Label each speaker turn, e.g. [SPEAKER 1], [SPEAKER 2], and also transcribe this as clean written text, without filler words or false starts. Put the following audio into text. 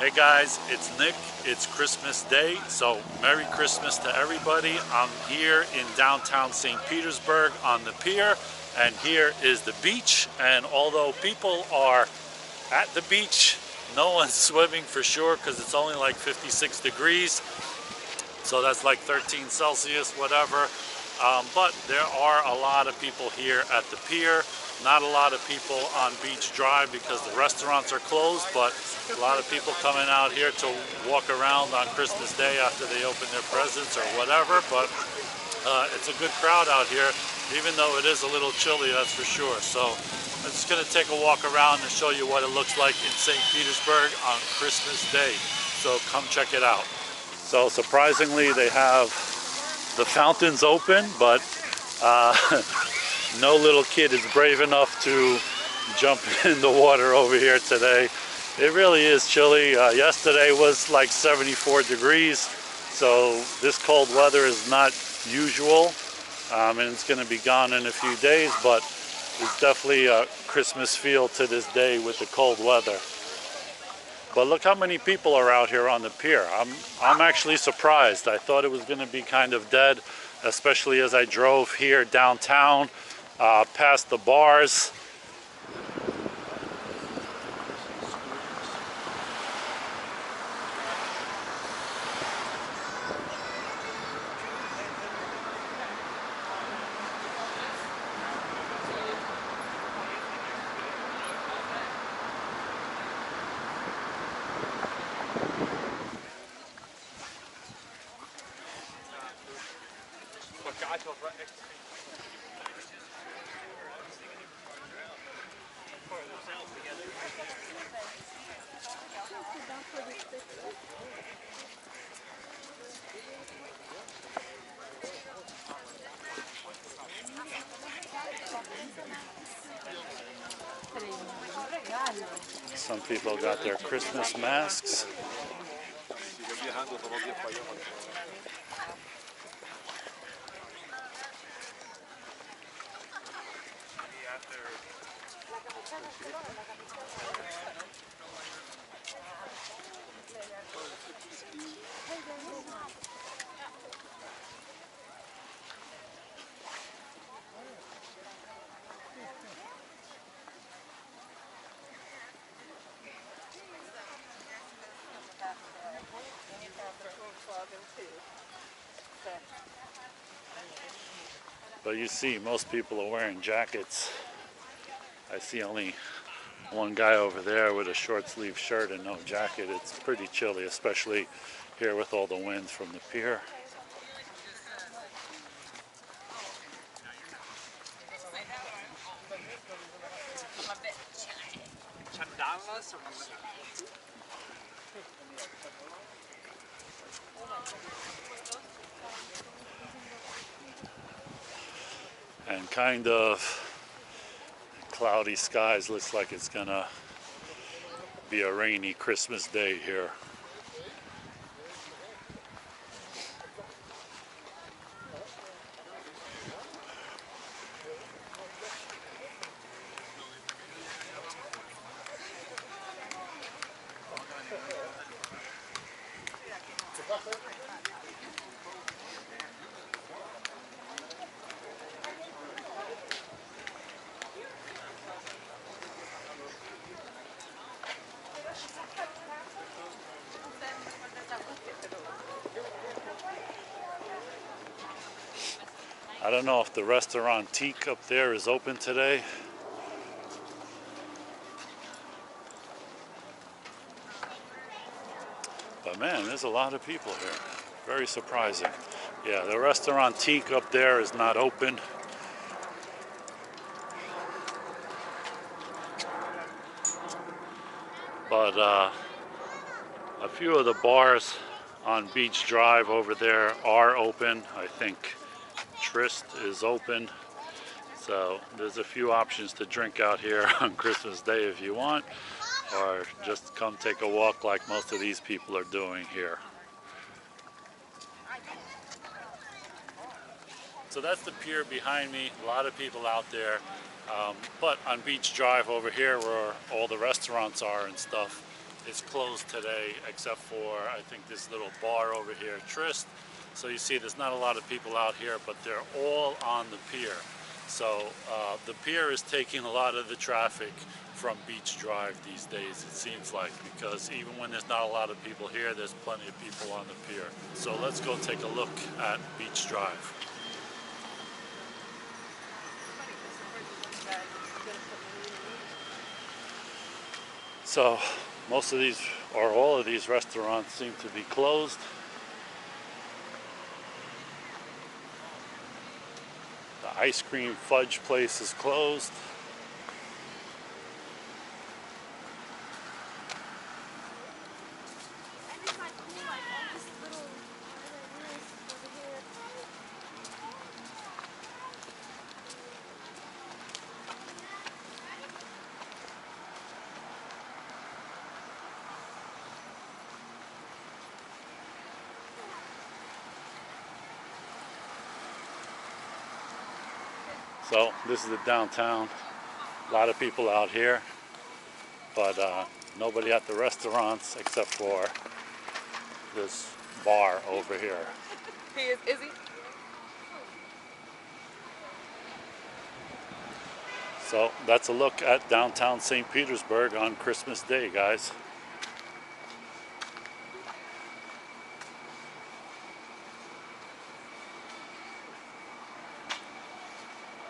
[SPEAKER 1] Hey guys, it's Nick. It's Christmas Day, so Merry Christmas to everybody. I'm here in downtown St. Petersburg on the pier, and here is the beach. And although people are at the beach, no one's swimming for sure because it's only like 56 degrees. So that's like 13 Celsius, whatever. But there are a lot of people here at the pier. Not a lot of people on Beach Drive because the restaurants are closed, but a lot of people coming out here to walk around on Christmas Day after they open their presents or whatever. But it's a good crowd out here, even though it is a little chilly, that's for sure. So I'm just going to take a walk around and show you what it looks like in St. Petersburg on Christmas Day. So come check it out. So surprisingly, they have the fountains open, but no little kid is brave enough to jump in the water over here today. It really is chilly. Yesterday was like 74 degrees, so this cold weather is not usual, and it's going to be gone in a few days, but it's definitely a Christmas feel to this day with the cold weather. But look how many people are out here on the pier. I'm actually surprised. I thought it was going to be kind of dead, especially as I drove here downtown past the bars. Some people got their Christmas masks. But you see, most people are wearing jackets. I see only one guy over there with a short sleeve shirt and no jacket. It's pretty chilly, especially here with all the winds from the pier. And kind of cloudy skies. Looks like it's gonna be a rainy Christmas day here. I don't know if the restaurant Teak up there is open today. But man, there's a lot of people here. Very surprising. Yeah, the restaurant Teak up there is not open. But a few of the bars on Beach Drive over there are open. I think Trist is open. So there's a few options to drink out here on Christmas Day if you want, or just come take a walk like most of these people are doing here. So that's the pier behind me. A lot of people out there. But on Beach Drive over here where all the restaurants are and stuff, is closed today except for, I think, this little bar over here, Trist. So you see there's not a lot of people out here, but they're all on the pier. So the pier is taking a lot of the traffic from Beach Drive these days, it seems like, because even when there's not a lot of people here, there's plenty of people on the pier. So let's go take a look at Beach Drive. So most of these, or all of these restaurants seem to be closed. The ice cream fudge place is closed. So this is the downtown. A lot of people out here, but nobody at the restaurants except for this bar over here.
[SPEAKER 2] He is he?
[SPEAKER 1] So that's a look at downtown St. Petersburg on Christmas Day, guys.